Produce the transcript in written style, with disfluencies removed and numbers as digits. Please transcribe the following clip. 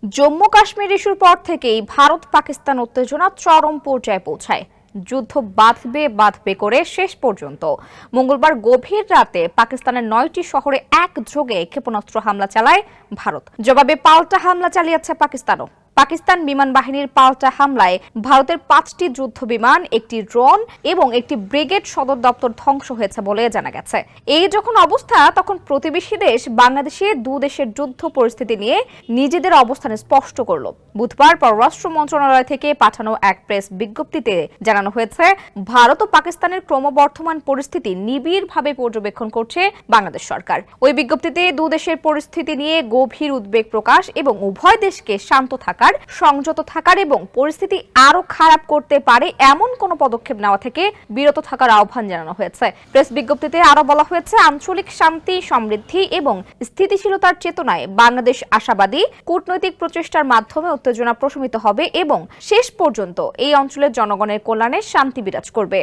জম্মু কাশ্মীর ইস্যুর পর থেকেই ভারত পাকিস্তান উত্তেজনা চরম পর্যায়ে পৌঁছায়। যুদ্ধ বাঁধবে করে শেষ পর্যন্ত মঙ্গলবার গভীর রাতে পাকিস্তানের 9টি শহরে একযোগে ক্ষেপণাস্ত্র হামলা চালায় ভারত। জবাবে পাল্টা হামলা চালিয়েছে পাকিস্তানও। পাকিস্তান বিমান বাহিনীর পাল্টা হামলায় ভারতের 5টি যুদ্ধ বিমান, একটি ড্রোন এবং একটি ব্রিগেড সদর দপ্তর ধ্বংস হয়েছে বলে জানা গেছে। এই যখন অবস্থা, তখন প্রতিবেশী দেশ বাংলাদেশে দেশের যুদ্ধ পরিস্থিতি নিয়ে নিজেদের অবস্থান স্পষ্ট করল। বুধবার পররাষ্ট্র মন্ত্রণালয় থেকে পাঠানো এক প্রেস বিজ্ঞপ্তিতে জানানো হয়েছে, ভারত ও পাকিস্তানের ক্রমবর্ধমান পরিস্থিতি নিবিড়ভাবে পর্যবেক্ষণ করছে বাংলাদেশ সরকার। ওই বিজ্ঞপ্তিতে দেশের পরিস্থিতি নিয়ে গভীর উদ্বেগ প্রকাশ এবং উভয় দেশকে শান্ত থাকার, সংযত থাকার এবং পরিস্থিতি আরো খারাপ করতে পারে এমন কোনো পদক্ষেপ নেওয়া থেকে বিরত থাকার আহ্বান জানানো হয়েছে। প্রেস বিজ্ঞপ্তিতে আরো বলা হয়েছে, আঞ্চলিক শান্তি, সমৃদ্ধি এবং স্থিতিশীলতার চেতনায় বাংলাদেশ আশাবাদী কূটনৈতিক প্রচেষ্টার মাধ্যমে উত্তেজনা প্রশমিত হবে এবং শেষ পর্যন্ত এই অঞ্চলের জনগণের কল্যাণে শান্তি বিরাজ করবে।